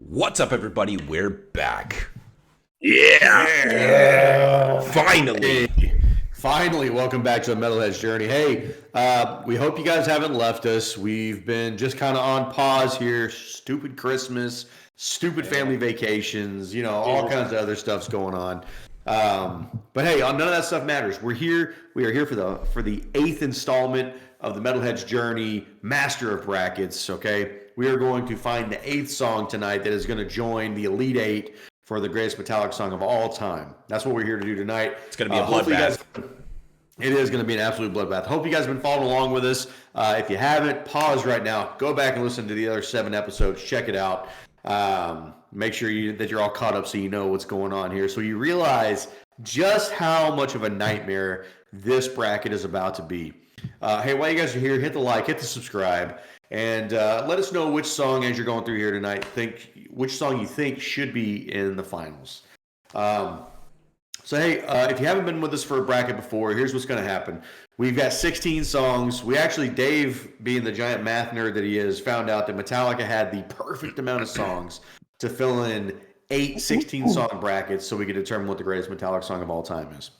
What's up, everybody? We're back. Yeah. Finally. Finally, welcome back to the Metalhead's Journey. Hey, we hope you guys haven't left us. We've been just kind of on pause here. Stupid Christmas, stupid family vacations, all kinds of other stuff's going on. But hey, none of that stuff matters. We're here. We are here for the eighth installment of the Metalhead's Journey, Master of Brackets. Okay, we are going to find the eighth song tonight that is going to join the Elite Eight for the greatest Metallica song of all time. That's what we're here to do tonight. It's going to be a bloodbath. It is going to be an absolute bloodbath. Hope you guys have been following along with us. If you haven't, pause right now. Go back and listen to the other 7 episodes. Check it out. Make sure that you're all caught up so you know what's going on here. So you realize just how much of a nightmare this bracket is about to be. Hey, while you guys are here, hit the like, hit the subscribe, and let us know which song, as you're going through here tonight, which song you think should be in the finals. So hey, if you haven't been with us for a bracket before, here's what's going to happen. We've got 16 songs. Dave, being the giant math nerd that he is, found out that Metallica had the perfect amount of songs to fill in 8 16-song brackets so we could determine what the greatest Metallica song of all time is.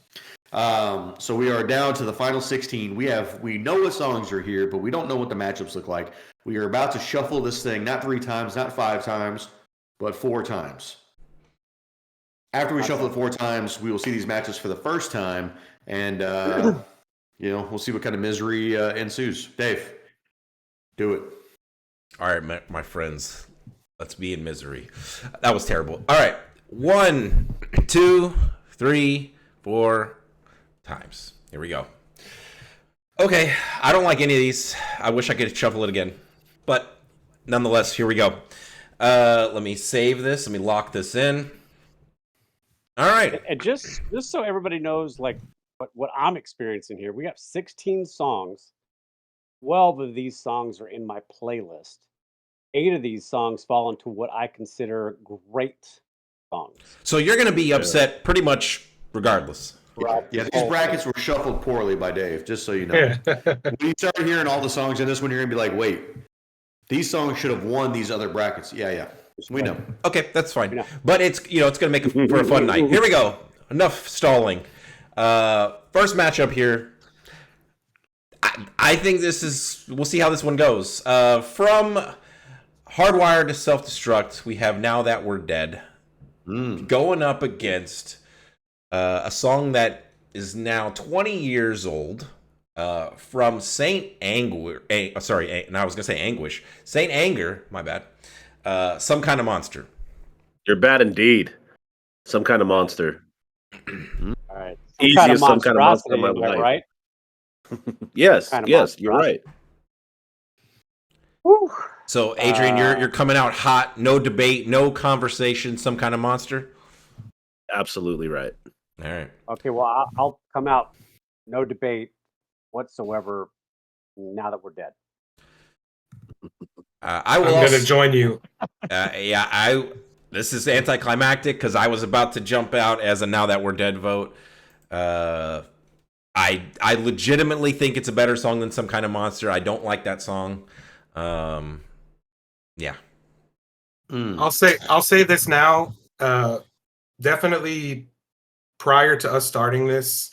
So we are down to the final 16. We know what songs are here, but we don't know what the matchups look like. We are about to shuffle this thing, not 3 times, not 5 times, but 4 times. After we shuffle it 4 times, we will see these matches for the first time, and we'll see what kind of misery ensues. Dave, do it. All right, my friends, let's be in misery. That was terrible. All right, 1, 2, 3, 4 times. Here we go. Okay, I don't like any of these. I wish I could shuffle it again, but nonetheless, here we go. Let me save this. Let me lock this in. All right. And just so everybody knows, like what I'm experiencing here, we got 16 songs. 12 of these songs are in my playlist. 8 of these songs fall into what I consider great songs. So you're going to be upset pretty much regardless. Yeah, these brackets were shuffled poorly by Dave, just so you know. When you start hearing all the songs in this one, you're going to be like, wait, these songs should have won these other brackets. Yeah. We know. Okay, that's fine. But it's going to make it for a fun night. Here we go. Enough stalling. First matchup here. I think we'll see how this one goes. From Hardwired to Self-Destruct, we have Now That We're Dead. Going up against a song that is now 20 years old. From Saint Anger. I was going to say Anguish. Saint Anger, my bad. Some Kind of Monster. You're bad indeed. Some Kind of Monster. All right. Easiest Some Kind of Monster in my life. Right? Yes, you're right. Whew. So, Adrian, you're coming out hot. No debate, no conversation. Some Kind of Monster. Absolutely right. All right. Okay, well, I'll come out. No debate whatsoever. Now That We're Dead. I'm going to join you. This is anticlimactic because I was about to jump out as a Now That We're Dead vote. I legitimately think it's a better song than Some Kind of Monster. I don't like that song. Yeah. I'll say this now. Definitely prior to us starting this,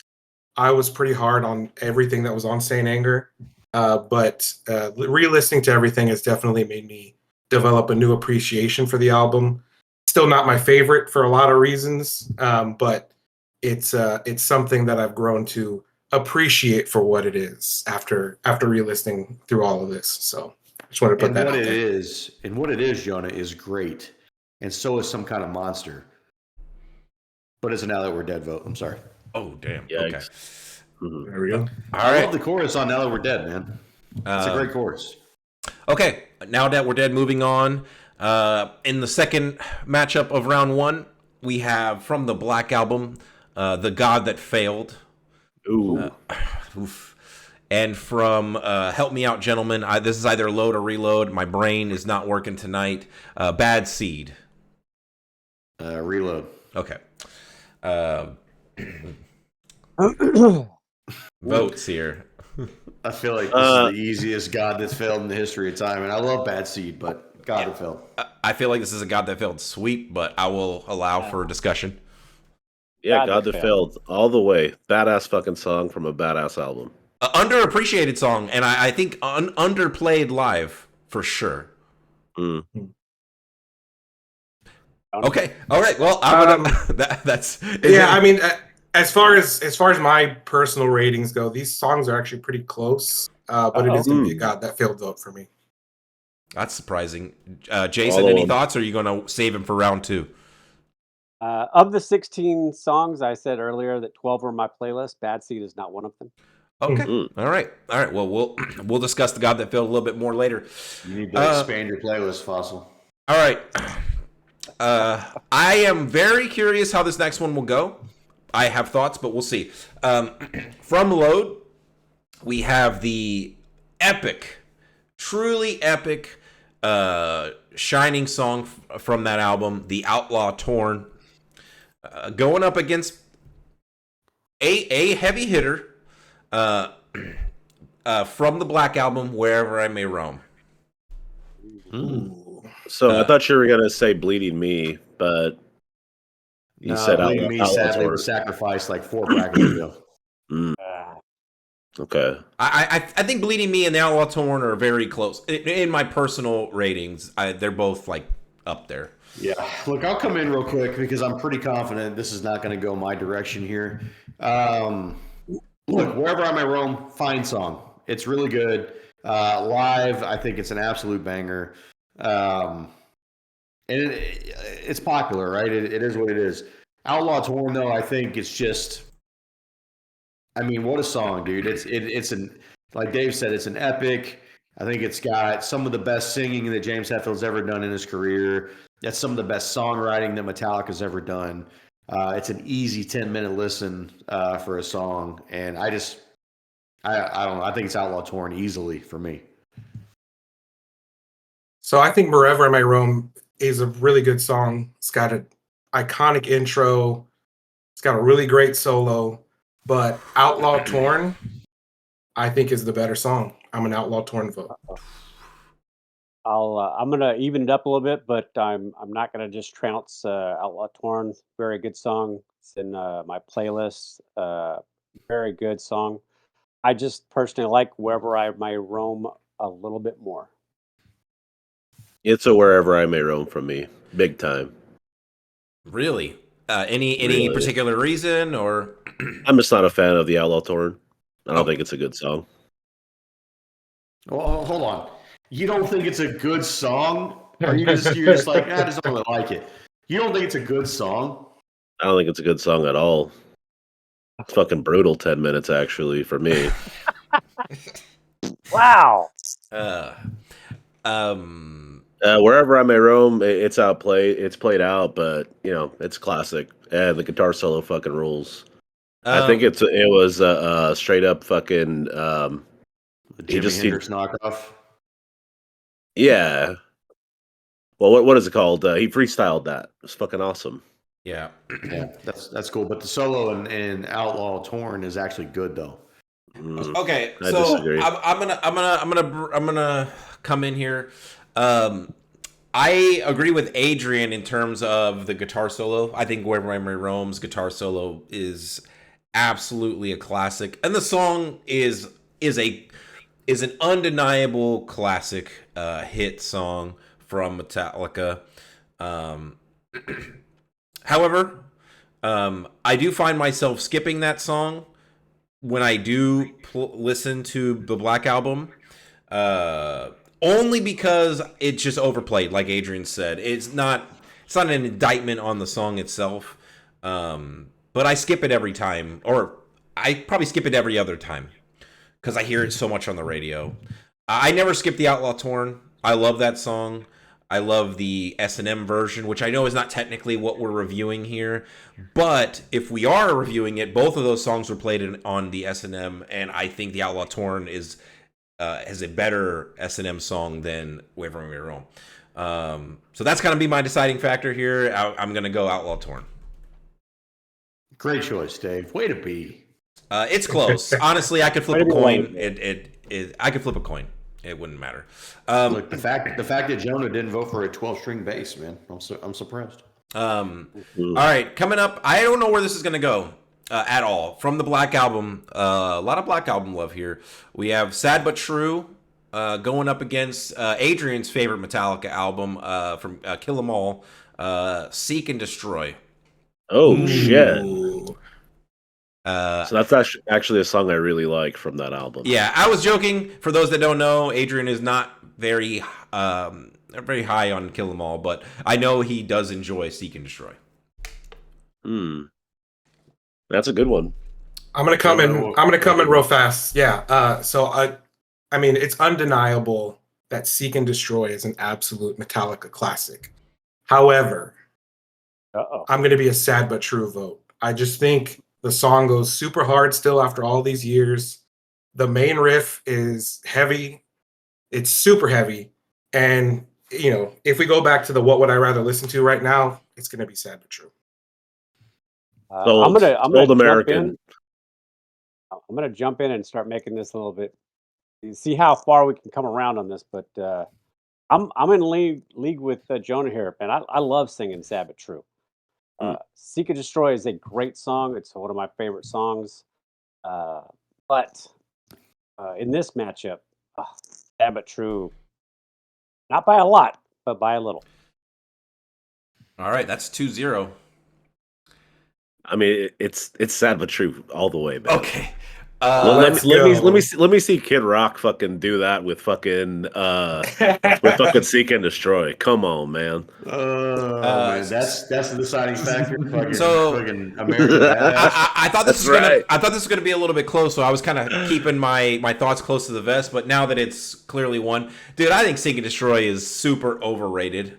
I was pretty hard on everything that was on Saint Anger. But re-listening to everything has definitely made me develop a new appreciation for the album. Still not my favorite for a lot of reasons, but it's something that I've grown to appreciate for what it is after re-listening through all of this. So I just want to put that out there. And what it is, Jonah, is great. And so is Some Kind of Monster. But it's a Now That We're Dead vote. I'm sorry. Oh, damn. Yikes. Okay. There we go. I love the chorus on Now That We're Dead, man. It's a great chorus. Okay, Now That We're Dead, moving on. In the second matchup of round 1, we have from the Black Album, The God That Failed. Ooh. And from Help Me Out, Gentlemen, this is either load or reload. My brain is not working tonight. Bad Seed. Reload. Okay. Votes here. I feel like this is the easiest God That's Failed in the history of time, and I love Bad Seed, but God That Failed. I feel like this is a God That Failed sweep, but I will allow for discussion. Yeah, God God That That Failed all the way. Badass fucking song from a badass album. Underappreciated song, and I think underplayed live for sure. Mm. Okay, all right. Well, I'm gonna. Yeah, I mean, as far as my personal ratings go, these songs are actually pretty close. But it is going to be a God That Failed vote for me. That's surprising. Jason, any thoughts? Or are you going to save him for round 2? Of the 16 songs, I said earlier that 12 were my playlist. Bad Seed is not one of them. Okay. All right. Well, we'll discuss the God That Failed a little bit more later. You need to expand your playlist, Fossil. All right. I am very curious how this next one will go. I have thoughts, but we'll see. From Load, we have the epic, truly epic, shining song from that album, The Outlaw Torn, going up against a heavy hitter from the Black Album, Wherever I May Roam. So I thought you were going to say Bleeding Me, but you said Bleeding Me sadly was sacrificed like 4 brackets ago. Okay. I think Bleeding Me and The Outlaw Torn are very close. In my personal ratings, they're both like up there. Yeah. Look, I'll come in real quick because I'm pretty confident this is not going to go my direction here. Look, Wherever I May Roam, fine song. It's really good. Live, I think it's an absolute banger. And it's popular, right? It is what it is. Outlaw Torn, though, I think it's just, I mean, what a song, dude. It's like Dave said, it's an epic. I think it's got some of the best singing that James Hetfield's ever done in his career. That's some of the best songwriting that Metallica's ever done. It's an easy 10-minute listen for a song. And I don't know. I think it's Outlaw Torn easily for me. So I think Wherever I May Roam is a really good song. It's got an iconic intro. It's got a really great solo. But Outlaw Torn, I think, is the better song. I'm an Outlaw Torn vote. I'm gonna even it up a little bit, but I'm not gonna just trounce Outlaw Torn. Very good song. It's in my playlist. Very good song. I just personally like Wherever I May Roam a little bit more. It's a Wherever I May Roam from me, big time. Really? Any particular reason, or? I'm just not a fan of The Outlaw Torn. I don't think it's a good song. Well, hold on. You don't think it's a good song? Or you're just like, I just don't really like it. You don't think it's a good song? I don't think it's a good song at all. It's fucking brutal 10 minutes, actually, for me. Wow. Wherever I May Roam, it's outplayed. It's played out, but, it's classic. And the guitar solo fucking rules. I think it was a straight up fucking... Jimi Hendrix knockoff? Yeah. Well, what is it called? He freestyled that. It's fucking awesome. Yeah. Yeah, that's cool. But the solo in Outlaw Torn is actually good, though. Okay, I so disagree. I'm gonna come in here. I agree with Adrian in terms of the guitar solo. I think Wherever I May Roam's guitar solo is absolutely a classic, and the song is an undeniable classic hit song from Metallica. However, I do find myself skipping that song when I do listen to the Black Album, only because it's just overplayed, like Adrian said. It's not an indictment on the song itself, but I skip it every time, or I probably skip it every other time because I hear it so much on the radio. I never skip the Outlaw Torn. I love that song. I love the S&M version, which I know is not technically what we're reviewing here. But if we are reviewing it, both of those songs were played on the S&M, and I think the Outlaw Torn has a better S&M song than Wherever I May Roam. So that's going to be my deciding factor here. I'm going to go Outlaw Torn. Great choice, Dave. Way to be. It's close. Honestly, I could flip a coin. I could flip a coin. it wouldn't matter. Look, the fact that Jonah didn't vote for a 12-string bass, man, I'm surprised. All right, coming up, I don't know where this is going to go at all. From the Black Album, a lot of Black Album love here. We have Sad But True going up against Adrian's favorite Metallica album from Kill 'Em All, Seek and Destroy. Oh, shit. So that's actually a song I really like from that album. Yeah, I was joking. For those that don't know, Adrian is not very high on Kill 'Em All, but I know he does enjoy Seek and Destroy. That's a good one. I'm gonna come in real fast. Yeah. So I mean, it's undeniable that Seek and Destroy is an absolute Metallica classic. However, I'm gonna be a Sad But True vote. I just think the song goes super hard still after all these years. The main riff is heavy. It's super heavy. And, you know, if we go back to the what would I rather listen to right now, it's going to be Sad But True. I'm gonna American. I'm gonna jump in and start making this a little bit. See how far we can come around on this, but I'm in league with Jonah here, and I love singing "Sad But True." "Seek and Destroy" is a great song. It's one of my favorite songs. But in this matchup, "Sad But True," not by a lot, but by a little. All right, that's 2-0. I mean, it's Sad But True all the way, man. Okay. Let me see Kid Rock fucking do that with fucking Seek and Destroy. Come on, man. Man, that's the deciding factor. Fucking American. I thought this was gonna be a little bit close, so I was kind of keeping my thoughts close to the vest. But now that it's clearly won, dude, I think Seek and Destroy is super overrated.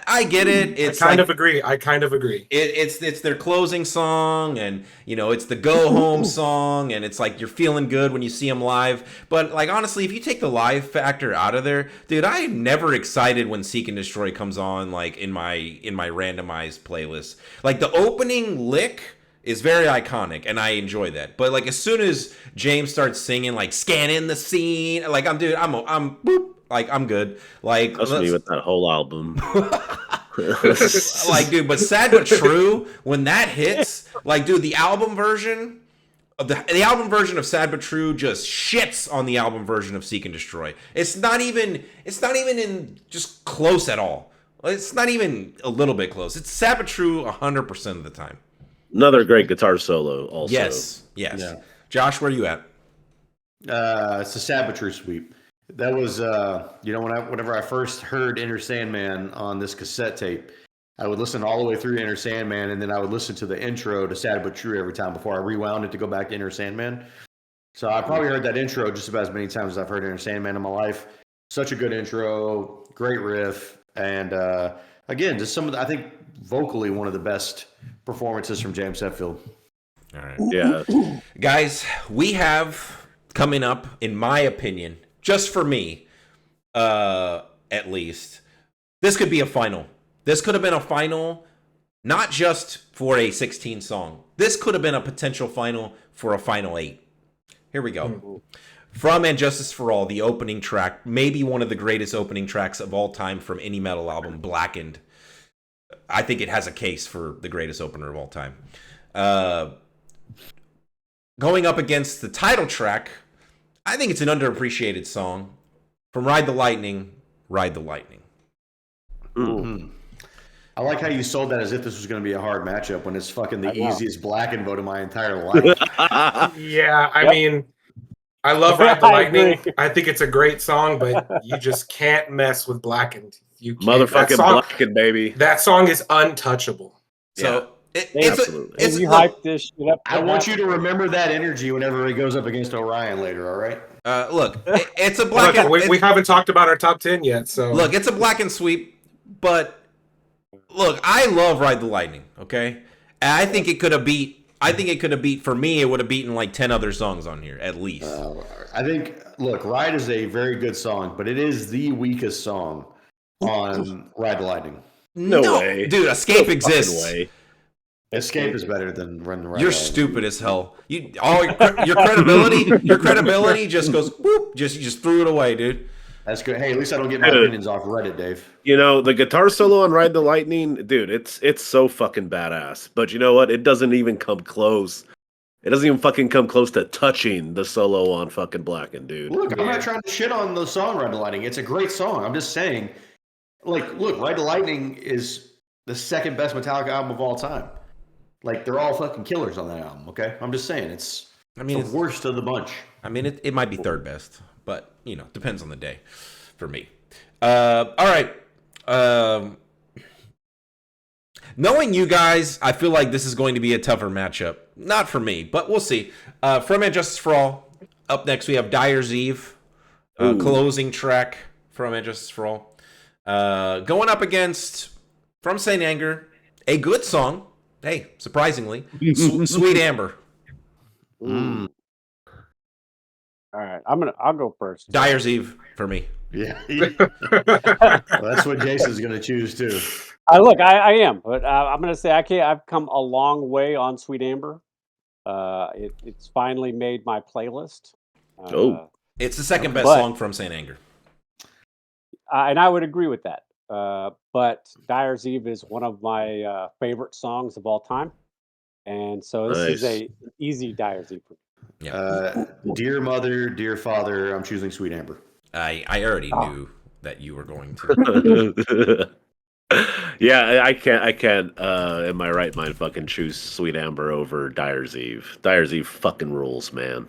I get it. I kind of agree. It's their closing song, and you know it's the go home song, and it's like you're feeling good when you see them live. But like honestly, if you take the live factor out of there, dude, I'm never excited when Seek and Destroy comes on like in my randomized playlist. Like the opening lick is very iconic, and I enjoy that. But like as soon as James starts singing like "Scanning the Scene," like I'm boop. Like I'm good. Like that's me with that whole album. Like, dude, but Sad But True, when that hits, like, dude, the album version of the album version of Sad But True just shits on the album version of Seek and Destroy. It's not even in just close at all. It's not even a little bit close. It's Sad But True 100% of the time. Another great guitar solo, also. Yes. Yeah. Josh, where are you at? It's a Sad But True sweep. That was, whenever I first heard Enter Sandman on this cassette tape, I would listen all the way through Enter Sandman, and then I would listen to the intro to Sad But True every time before I rewound it to go back to Enter Sandman. So I probably heard that intro just about as many times as I've heard Enter Sandman in my life. Such a good intro, great riff, and again, just I think vocally one of the best performances from James Hetfield. All right. Yeah. Guys, we have coming up, in my opinion, just for me, at least, this could be a final. This could have been a final, not just for a 16 song. This could have been a potential final for a final 8. Here we go. From And Justice for All, the opening track, maybe one of the greatest opening tracks of all time from any metal album, Blackened. I think it has a case for the greatest opener of all time. Going up against the title track, I think it's an underappreciated song. From Ride the Lightning, Ride the Lightning. Mm-hmm. I like how you sold that as if this was going to be a hard matchup when it's fucking the easiest Blackened vote of my entire life. Yeah, I mean, I love Ride the Lightning. I think it's a great song, but you just can't mess with Blackened. You can't. Motherfucking Blackened, baby. That song is untouchable. So it's you hype this shit up. I want you to remember that energy whenever he goes up against Orion later. All right. Look, it's a Blackened. We haven't talked about our top 10 yet, so look, it's a Blackened sweep. But look, I love Ride the Lightning. Okay, and I think it could have beat. For me, it would have beaten like 10 other songs on here at least. I think. Look, Ride is a very good song, but it is the weakest song on Ride the Lightning. No way, dude. Escape exists. Way. Escape is better than Run the Ride. You're stupid as hell. Your credibility just goes whoop. You just threw it away, dude. That's good. Hey, at least I don't get my Dude. opinions off Reddit, Dave. You know, the guitar solo on Ride the Lightning, dude, it's so fucking badass. But you know what? It doesn't even come close. It doesn't even fucking come close to touching the solo on fucking Blackened, dude. Look, I'm not trying to shit on the song Ride the Lightning. It's a great song. I'm just saying, like, look, Ride the Lightning is the second best Metallica album of all time. Like, they're all fucking killers on that album, okay? I'm just saying, it's the worst of the bunch. I mean, it might be third best, but, you know, depends on the day for me. All right. Knowing you guys, I feel like this is going to be a tougher matchup. Not for me, but we'll see. From And Justice for All, up next we have Dyer's Eve, closing track from And Justice for All. Going up against From Saint Anger, a good song. Hey, surprisingly, Sweet Amber. All right, I'll go first. Dyer's Eve for me. Yeah. Well, that's what Jason's going to choose, too. Look, I am, but I'm going to say I've come a long way on Sweet Amber. It's finally made my playlist. It's the second best song from Saint Anger. And I would agree with that. But Dyer's Eve is one of my favorite songs of all time. And so this is an easy Dyer's Eve for me. Yeah. Dear Mother, Dear Father, I'm choosing Sweet Amber. I already knew that you were going to. Yeah, I can't in my right mind fucking choose Sweet Amber over Dyer's Eve. Dyer's Eve fucking rules, man.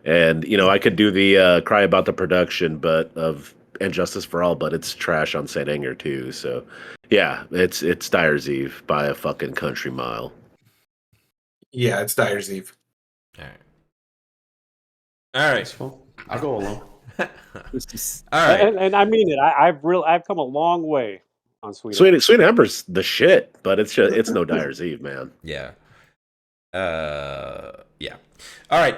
And you know, I could do the cry about the production but of And Justice for All, but it's trash on Saint Anger too. So yeah, it's Dyer's Eve by a fucking country mile. Yeah, it's Dyer's Eve. All right. I'll go alone. All right. And I mean it. I've come a long way on Sweet Amber. Sweet Amber's the shit, but it's no Dyer's Eve, man. Yeah. Yeah. All right.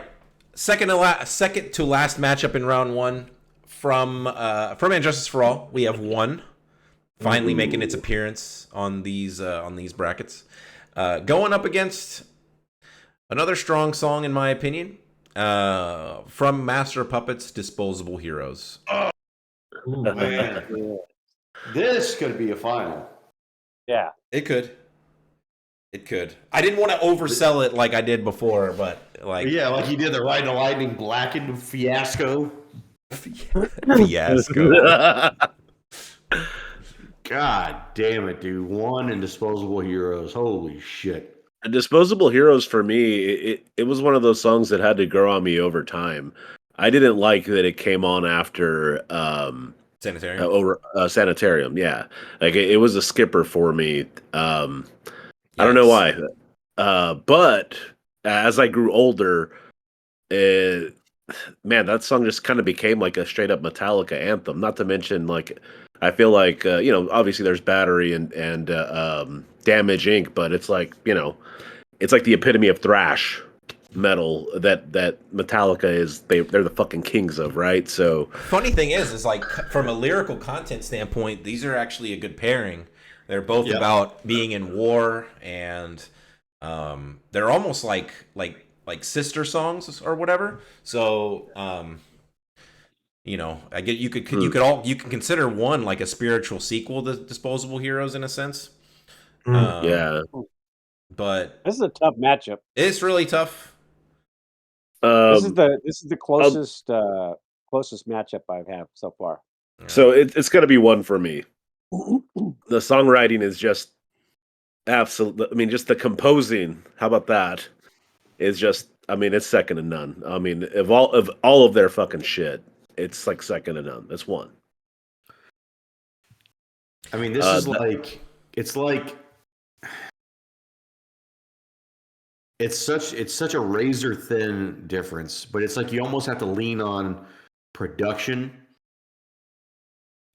Second to last matchup in round one from And Justice for All. We have one finally making its appearance on these brackets, going up against another strong song in my opinion, from Master of Puppets, Disposable Heroes. Ooh, man. This could be a final. Yeah. It could. I didn't want to oversell it like I did before, but like you did the Ride the Lightning Blackened fiasco. Fiasco. God damn it, dude! One and Disposable Heroes. Holy shit! Disposable Heroes for me, it was one of those songs that had to grow on me over time. I didn't like that it came on after Sanitarium. Sanitarium, yeah. Like it was a skipper for me. I don't know why. But as I grew older, man, that song just kind of became like a straight up Metallica anthem. Not to mention, like, I feel like you know, obviously there's Battery and Damage Inc., but it's like, you know, it's like the epitome of thrash metal that Metallica is. They're the fucking kings of, right? So funny thing is like from a lyrical content standpoint, these are actually a good pairing. They're both about being in war, and they're almost like sister songs or whatever. So you know, I get you can consider one like a spiritual sequel to Disposable Heroes in a sense. Yeah, but this is a tough matchup. It's really tough. This is the closest matchup I've had so far. So it's going to be one for me. The songwriting is just absolute. I mean, just the composing. How about that? Is just. I mean, it's second to none. I mean, of all of their fucking shit, it's like second to none. That's one. I mean, this is like it's such a razor thin difference, but it's like you almost have to lean on production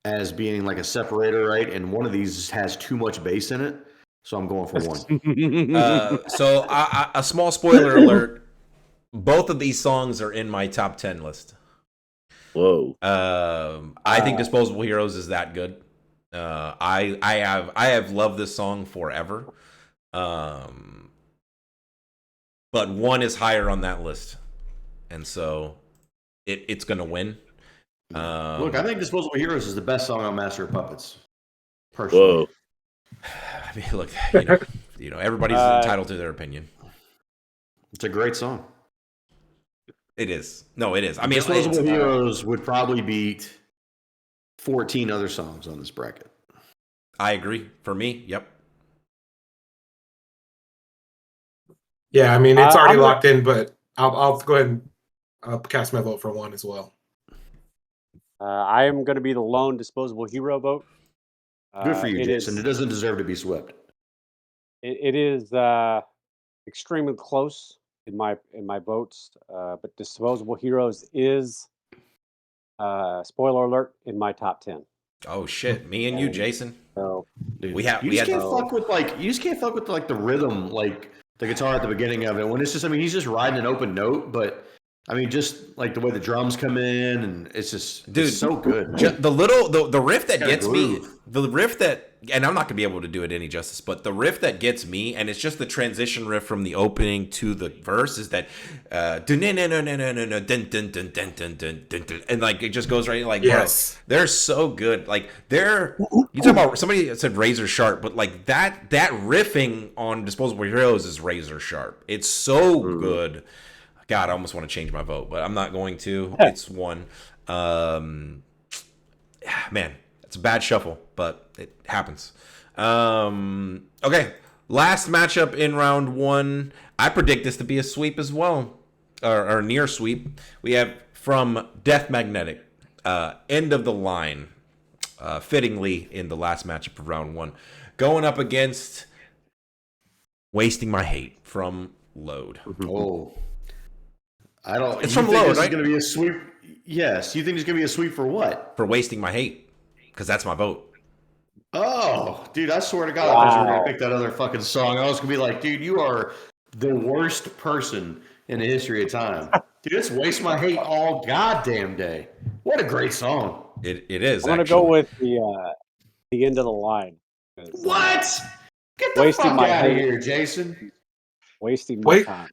as being like a separator, right? And one of these has too much bass in it, so I'm going for one. So a small spoiler alert: both of these songs are in my top 10 list. Whoa! I think Disposable Heroes is that good. I have loved this song forever. But one is higher on that list, and so it's gonna win. Look, I think Disposable Heroes is the best song on Master of Puppets. Personally. Whoa. I mean, look, everybody's entitled to their opinion. It's a great song. It is. No, it is. I mean, Disposable Heroes would probably beat 14 other songs on this bracket. I agree. For me, yep. Yeah, I mean it's already I'm locked in, but I'll go ahead and cast my vote for one as well. I am going to be the lone Disposable Hero vote. Good for you, it Jason. is- It doesn't deserve to be swept. It is extremely close in my votes, but Disposable Heroes is spoiler alert in my top 10. Oh shit, me and you, Jason. So Dude, You just can't fuck with the rhythm, like the guitar at the beginning of it. When it's just, I mean, he's just riding an open note, but I mean, just like the way the drums come in, and it's just, Dude, it's so good. The riff that Gotta gets me, groove. the riff that, and I'm not gonna be able to do it any justice, but the riff that gets me, and it's just the transition riff from the opening to the verse, is that and like it just goes right, like, Yes. bro, they're so good. Like you talk about, somebody said razor sharp, but like that riffing on Disposable Heroes is razor sharp. It's so good. God, I almost want to change my vote, but I'm not going to. It's one. Man, it's a bad shuffle, but it happens. Okay, last matchup in round one. I predict this to be a sweep as well, or near sweep. We have from Death Magnetic, End of the Line, fittingly in the last matchup of round one, going up against Wasting My Hate from Load. Oh. I don't. It's you from think Load, this right? is going to be a sweep? Yes. You think it's going to be a sweep for what? For Wasting My Hate, because that's my vote. Oh, dude! I swear to God, I thought you were going to pick that other fucking song. I was going to be like, dude, you are the worst person in the history of time. Dude, it's Waste My Hate all goddamn day. What a great song. It is. I'm going to go with the End of the Line. What? Get the Wasting fuck My out of Hate. here, Jason. Wasting my Wait. time.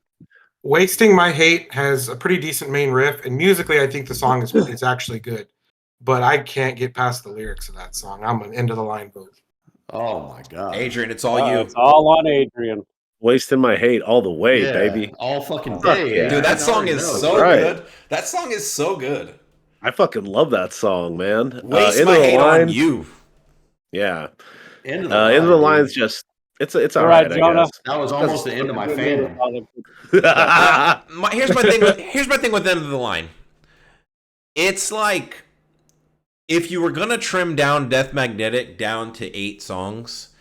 Wasting My Hate has a pretty decent main riff, and musically, I think the song is actually good. But I can't get past the lyrics of that song. I'm an end of the line vote. Oh my God, Adrian, it's all you. It's all on Adrian. Wasting My Hate all the way, Yeah, baby. all fucking Fuck day. yeah. Dude, that I song already is know. so Right. good. That song is so good. I fucking love that song, man. Waste End My of the Hate Line, on You. Yeah. End of the End of the line, line's dude. just it's All all right, right, Jonah. That was almost the end of my fandom. I guess. Here's my thing with End of the Line. It's like, if you were gonna trim down Death Magnetic down to 8 songs,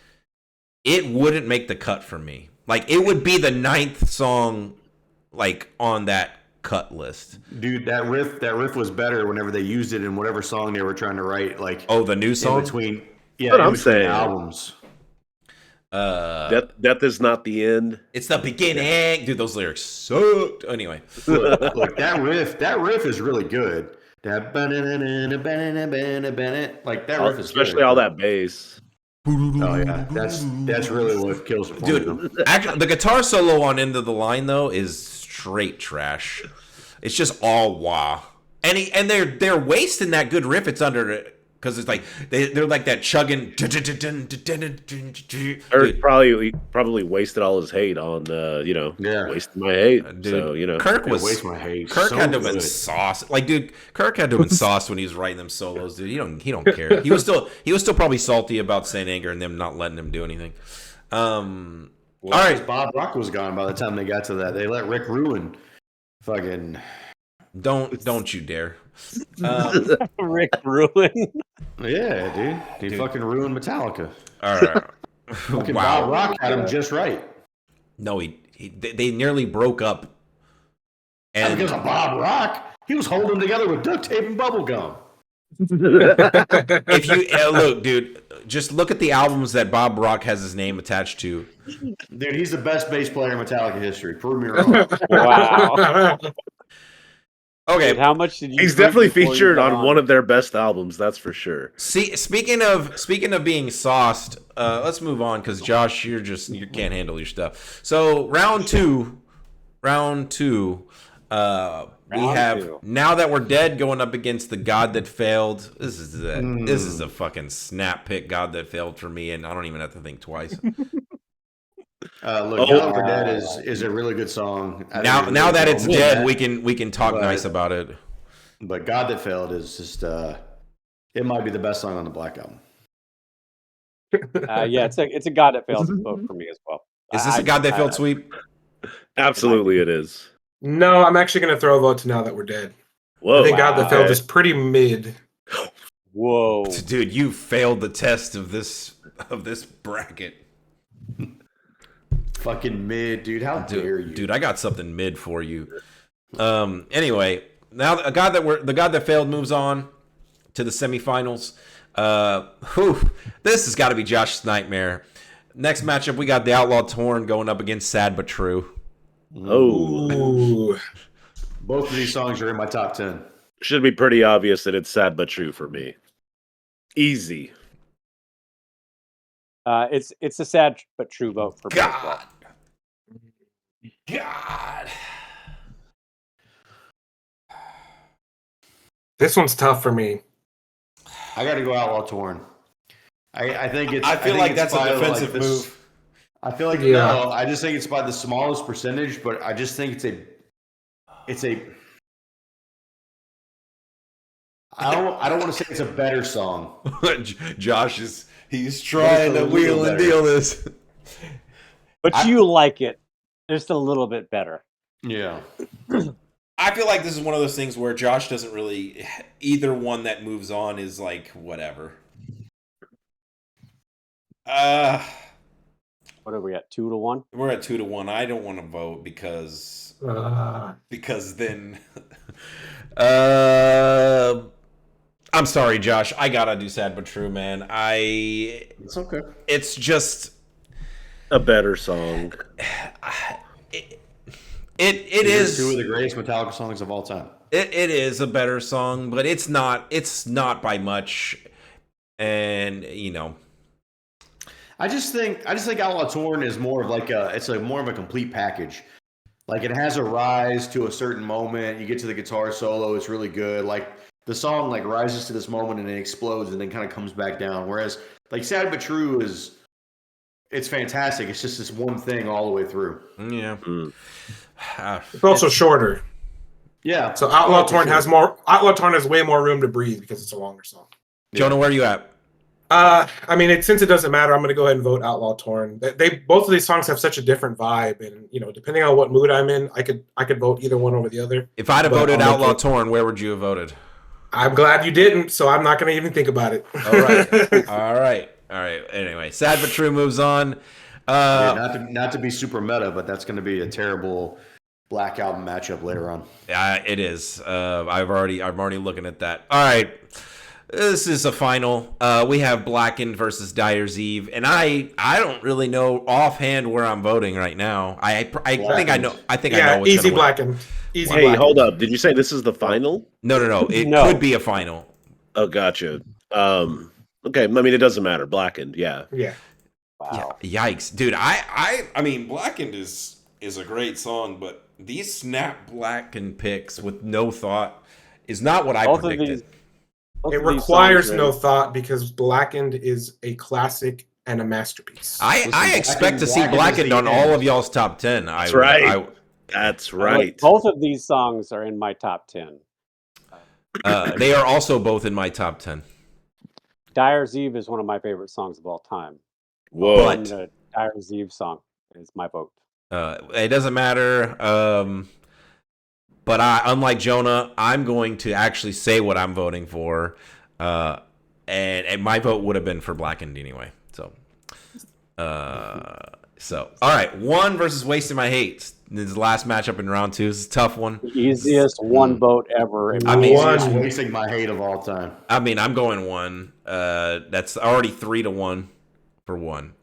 it wouldn't make the cut for me. Like, it would be the 9th song, like, on that cut list. Dude, that riff was better whenever they used it in whatever song they were trying to write. Like, Oh, the new in song. between, What in I'm between saying. albums. Death is not the end. It's the beginning, dude. Those lyrics sucked. Anyway, Look, that riff is really good. Like that riff is Especially good. all that bass. Oh yeah, that's really what kills it for me, though. dude. Actually, the guitar solo on End of the Line though is straight trash. It's just all wah, and they're wasting that good riff. It's under it because it's like they're like that chugging. Or probably wasted all his hate on Yeah. wasting my hate. Dude, So Kirk Yeah, was Waste My Hate. Kirk So had to have been good. sauced. Like, dude, Kirk had to have been sauced when he was writing them solos, dude. He don't care. He was still probably salty about Saint Anger and them not letting him do anything. Well, all right, Bob Rock was gone by the time they got to that. They let Rick ruin fucking. don't you dare. Rick Ruin. Yeah, dude. He fucking ruined Metallica. All right. Fucking Wow. Bob Rock had him just right. No, they nearly broke up. And And because of Bob Rock, he was holding them together with duct tape and bubble gum. if you look, dude, just look at the albums that Bob Rock has his name attached to. Dude, he's the best bass player in Metallica history. Prove me wrong. Wow. Okay, Dude, how much did you? He's drink definitely before you featured got on one of their best albums, that's for sure. see, speaking of being sauced, let's move on because Josh, you can't handle your stuff. So round two, we Round have two. Now That We're Dead going up against The God That Failed. This is a fucking snap pick, God That Failed for me, and I don't even have to think twice. Look, Oh. Now That We're Dead is a really good song. I think now it's a now really that good it's song. dead, we can talk But- nice about it. But God That Failed is just it might be the best song on the Black Album. Yeah, it's a God That Failed vote for me as well. Is this a God That Failed sweep? Absolutely, it is. No, I'm actually going to throw a vote to Now That We're Dead. Whoa. I think God That Failed okay. is pretty mid. Whoa. Dude, you failed the test of this bracket. Fucking mid, dude. How dare you? Dude, I got something mid for you. Anyway, now the God That Failed moves on to the semifinals. This has got to be Josh's nightmare. Next matchup, we got the Outlaw Torn going up against Sad But True. Oh. Ooh. Both of these songs are in my top 10. Should be pretty obvious that it's Sad But True for me. Easy. It's a sad but true vote for me as well. God. This one's tough for me. I got to go Outlaw Torn. I think it's. I feel think like it's that's a by, defensive this- move. I feel like Yeah. no. I just think it's by the smallest percentage, but I just think it's a. I don't want to say it's a better song. Josh he's trying to little wheel and better. deal this. But you like it just a little bit better. Yeah. I feel like this is one of those things where Josh doesn't really either one that moves on is like whatever. What are we at? 2-1? We're at 2-1. I don't want to vote because then I'm sorry, Josh. I gotta do Sad But True, man. It's okay. It's just A better song. it These is are two of the greatest Metallica songs of all time. it is a better song, but it's not by much. And I just think Outlaw Torn is more of like more of a complete package. Like it has a rise to a certain moment. You get to the guitar solo, it's really good. Like the song like rises to this moment and then explodes and then kind of comes back down. Whereas like Sad But True it's fantastic. It's just this one thing all the way through. yeah. Mm. It's also shorter. Yeah. So Outlaw for Torn sure. has way more room to breathe because it's a longer song. Jonah, where are you at? I mean, since it doesn't matter, I'm going to go ahead and vote Outlaw Torn. They both of these songs have such a different vibe, and depending on what mood I'm in, I could vote either one over the other. If I'd have But voted I'll Outlaw make it. Torn, where would you have voted? I'm glad you didn't, so I'm not going to even think about it. All right. All right. Anyway, Sad But True moves on. Not to be super meta, but that's going to be a terrible Black Album matchup later on. It is. I'm already looking at that. All right. This is a final. We have Blackened versus Dyer's Eve, and I don't really know offhand where I'm voting right now. I think I know. I think I know Yeah, what's easy gonna win. Blackened. Easy Hey, Blackened. hold up. Did you say this is the final? No. It No. could be a final. Oh, gotcha. Okay. I mean, it doesn't matter. Blackened. Yeah. Yeah. Wow. Yeah, yikes, dude. I mean, Blackened is a great song, but these snap Blackened picks with no thought is not what I Both of predicted. Both It of these requires songs no are- thought because Blackened is a classic and a masterpiece. I expect to see Blackened is Blackened the on all end. of y'all's top 10. That's right. That's right. Both of these songs are in my top 10. They are also both in my top 10. Dyer's Eve is one of my favorite songs of all time. Whoa. But- And the Dyer's Eve song is my vote. It doesn't matter. But unlike Jonah, I'm going to actually say what I'm voting for. And my vote would have been for Blackened anyway. So all right, one versus Wasting My Hate. This is the last matchup in round 2. This is a tough one. The easiest one vote ever. In I my mean, opinion. Easiest wasting my hate of all time. I mean, I'm going one. That's already 3-1 for one.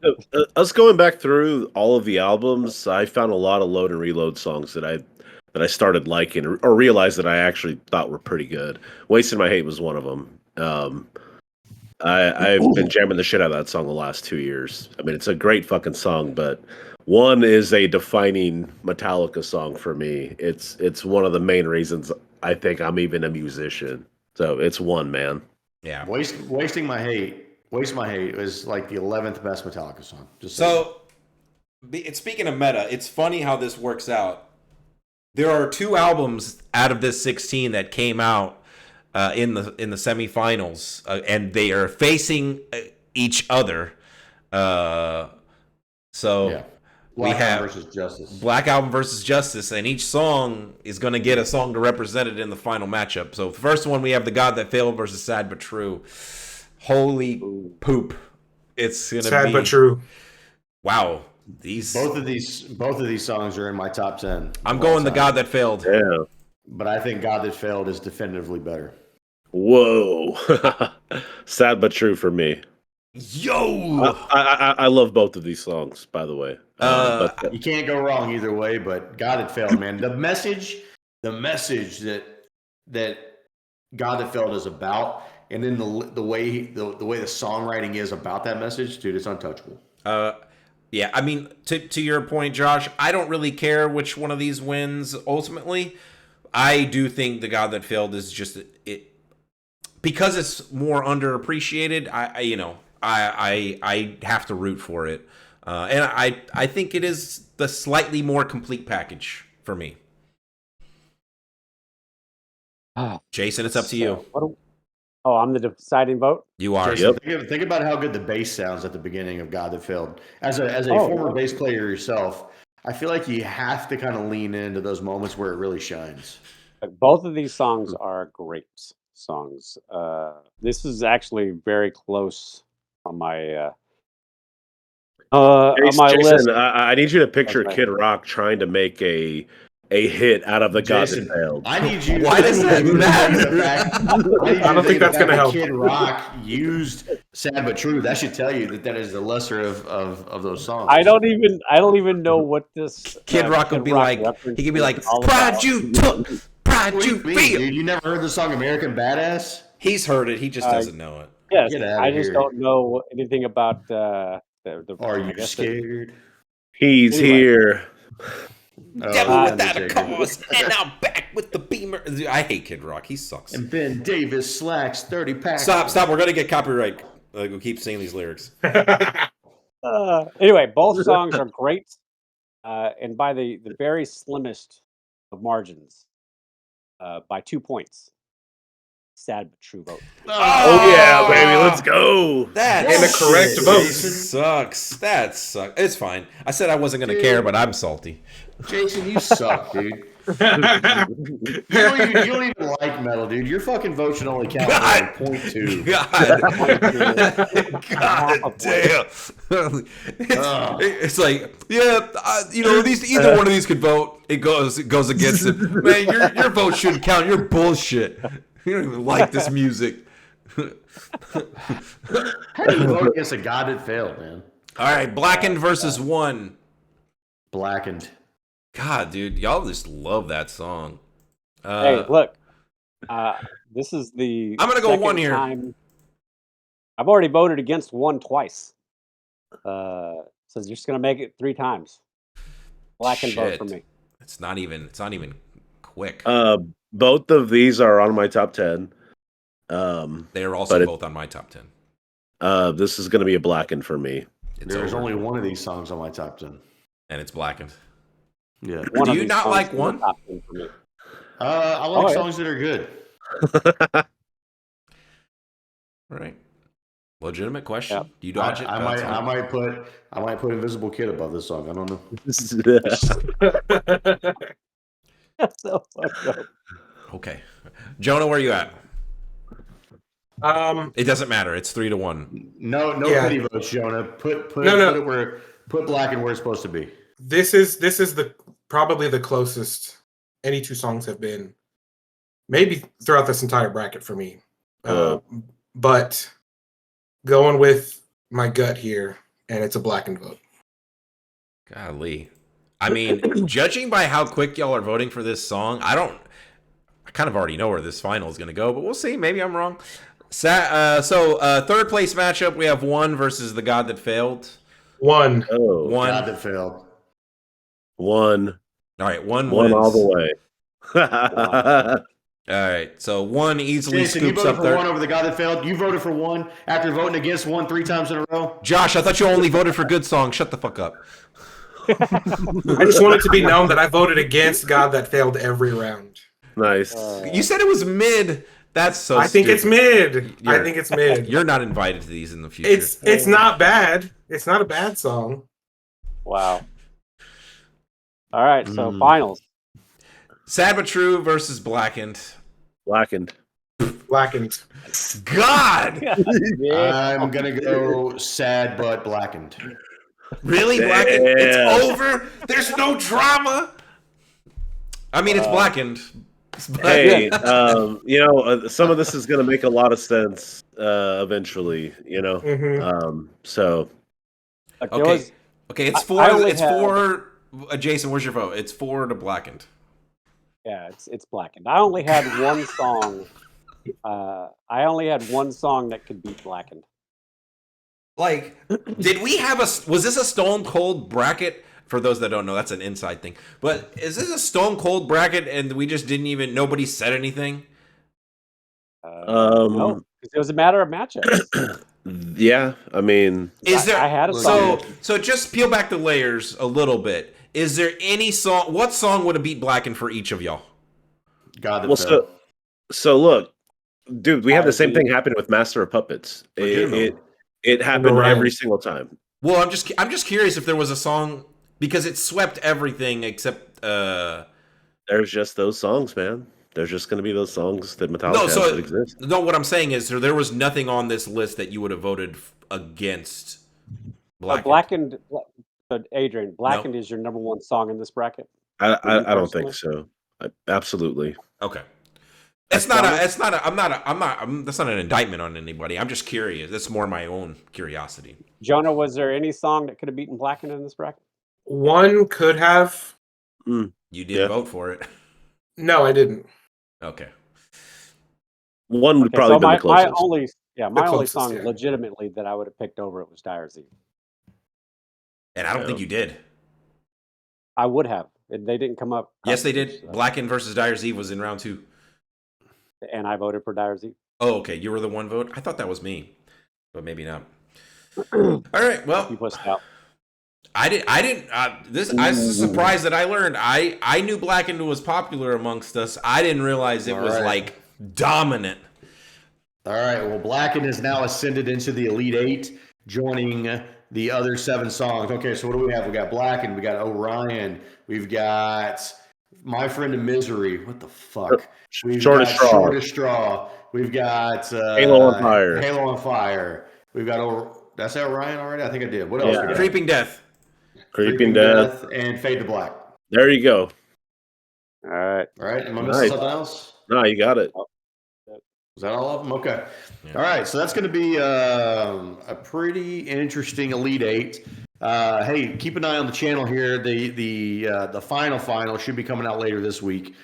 Us going back through all of the albums, I found a lot of load and reload songs that I started liking or realized that I actually thought were pretty good. Wasting My Hate was one of them. I've been jamming the shit out of that song the last 2 years. I mean, it's a great fucking song, but one is a defining Metallica song for me. It's one of the main reasons I think I'm even a musician. So it's one, man. Yeah. Wasting my hate. Waste My Hate is like the 11th best Metallica song. Just saying. So, speaking of meta, it's funny how this works out. There are 2 albums out of this 16 that came out in the semifinals, and they are facing each other. So Yeah. we Black have Album versus Justice. Black Album versus Justice, and each song is going to get a song to represent it in the final matchup. So the first one, we have The God That Failed versus Sad But True. Holy poop! It's gonna Sad be but true. wow. Both of these songs are in my top 10. I'm going The God That Failed. Yeah. But I think God That Failed is definitively better. Whoa. Sad but true for me. Yo. I love both of these songs, by the way. But You can't go wrong either way, but God That Failed, man. The message that God That Failed is about, and then the way the songwriting is about that message, dude, it's untouchable. Yeah, I mean, to your point, Josh, I don't really care which one of these wins ultimately. I do think The God That Failed is just it because it's more underappreciated. I have to root for it, and I think it is the slightly more complete package for me. Jason, it's up to you. I'm the deciding vote. You are. Jason, think about how good the bass sounds at the beginning of God That Failed. As a former bass player yourself, I feel like you have to kind of lean into those moments where it really shines. Both of these songs are great songs. This is actually very close on my Jason, list. I need you to picture Okay. Kid Rock trying to make a hit out of The God That Failed. I need you. Why does that matter? I don't think that's going to help. Kid Rock used "Sad but True." That should tell you that is the lesser of those songs. I don't even know what this Kid Rock would be like. He could be like, "Pride you took, pride What do you you mean, feel." dude? You never heard the song "American Badass"? He's heard it. He just doesn't know it. Yes, Get outta I just here. don't know anything about the. Are I you guess scared? He's Anyway. here. Devil without a Undertaker. cause, and I'm back with the Beamer. I hate Kid Rock. He sucks. And Ben Davis slacks 30 packs. Stop. We're gonna get copyright. We'll keep singing these lyrics. Anyway, both songs are great, and by the very slimmest of margins, by 2 points. Sad but true vote. Oh yeah, baby, let's go. That And the correct vote. sucks. That sucks. It's fine. I said I wasn't gonna care, but I'm salty. Jason, you suck, dude. You don't even like metal, dude. Your fucking vote should only count for like 0.2. God damn. It's like, yeah, either one of these could vote. It goes against it. Man, your vote shouldn't count. You're bullshit. You don't even like this music. How do you vote against a God That Failed, man? All right, Blackened versus One. Blackened. God, dude, y'all just love that song. Hey, look, this is the. I'm gonna go second one here. time- I've already voted against one twice, so you're just gonna make it 3 times. Blackened vote for Shit. me. It's not even quick. Both of these are on my top 10. They are also but both on my top 10. This is going to be a Blackened for me. It's There's over. only one of these songs on my top 10. And it's Blackened. Yeah. One Do of you these not songs like is the one? top 10 for me. I like Oh, yeah. songs that are good. All right. Legitimate question. Yeah. Do you dodge it? I That's fine. might put Invisible Kid above this song. I don't know. That's so fucked up. Okay. Jonah, where are you at? Um, It doesn't matter. It's 3-1. No Yeah. pity votes, Jonah. Put No. Blackened where it's supposed to be. this is probably the closest any 2 songs have been, maybe throughout this entire bracket for me. But going with my gut here, and it's a Blackened vote. Golly. I mean, judging by how quick y'all are voting for this song, I kind of already know where this final is going to go, but we'll see. Maybe I'm wrong. Third place matchup, we have One versus The God That Failed. One. Oh, One. God that failed. one All right, One all wins. the way. All right, so One easily Jason, you scoops voted up for third. One over the God that failed. You voted for One after voting against One 3 times in a row. Josh, I thought you only voted for good songs. Shut the fuck up. I just want it to be known that I voted against God That Failed every round. Nice. You said it was mid. That's so I think stupid. it's mid. I You're- think it's mid. You're not invited to these in the future. It's not bad. It's not a bad song. Wow. All right, so finals. Sad But True versus Blackened. Blackened. Blackened. God! I'm going to go Sad but Blackened. Really? Damn. Blackened? It's over? There's no drama? I mean, it's Blackened. But- Hey, some of this is going to make a lot of sense eventually. So Look, there Okay. was- Okay, it's I four. only It's have- four. Jason, where's your vote? It's 4 to Blackened. yeah, it's Blackened. I only had one song. I only had one song that could beat Blackened. Like, did we have was this a Stone Cold bracket? For those that don't know, that's an inside thing. But is this a Stone Cold bracket and we just didn't even, nobody said anything? No, 'cause it was a matter of matchups. yeah, I mean, Is there, I had a song. so just peel back the layers a little bit. Is there any song, what song would have beat Blackened for each of y'all? God that well, failed. so look, dude, we had the same agree. thing happen with Master of Puppets. Legitimately. It happened Right. every single time. Well, I'm just curious if there was a song, because it swept everything except There's just those songs, man. There's just going to be those songs that Metallica no, has so that exist. no. What I'm saying is, there was nothing on this list that you would have voted against But Blackened. But Adrian, Blackened is your number one song in this bracket. I don't think so. Absolutely. Okay, that's not an indictment on anybody. I'm just curious. That's more my own curiosity. Jonah, was there any song that could have beaten Blackened in this bracket? One could have. You didn't Yeah. vote for it. No, I didn't. Okay. One would Okay, probably so be my the closest. only closest, song yeah. legitimately that I would have picked over it was Dyer's Eve. And I don't Yeah. think you did. I would have. They didn't come up. Yes, they did. so- Blackened versus Dyer's Eve was in round 2. and I voted for Dyer's Eve. Oh, okay. You were the one vote. I thought that was me, but maybe not. All right. Well, You pushed out. I didn't. I was surprised that I learned. I knew Blackened was popular amongst us. I didn't realize it All was right. like dominant. All right. Well, Blackened has now ascended into the Elite Eight, joining the other 7 songs. Okay, so what do we have? We got Blackened. We got Orion. We've got My Friend in Misery. What the fuck? We've Shortest got Straw. Shortest Straw. We've got Halo on Fire. Halo on Fire. We've got. Did I say Orion already? I think I did. What else? Yeah. We got? Creeping Death. Creeping Death. and Fade to Black. There you go. All right. All right. Am I missing Nice. something else? No, you got it. Is that all of them? Okay. Yeah. All right. So that's going to be a pretty interesting Elite Eight. Hey, keep an eye on the channel here. The final should be coming out later this week.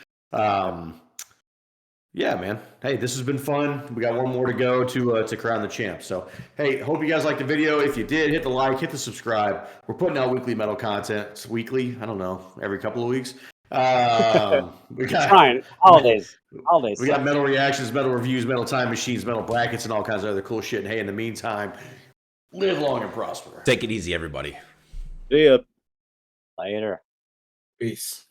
Yeah, man. Hey, this has been fun. We got one more to go to crown the champ. So, hey, hope you guys liked the video. If you did, hit the like, hit the subscribe. We're putting out weekly metal content. It's weekly. I don't know, every couple of weeks. We got Trying holidays. we got metal reactions, metal reviews, metal time machines, metal brackets, and all kinds of other cool shit. And hey, in the meantime, live long and prosper. Take it easy, everybody. See ya. Later. Peace.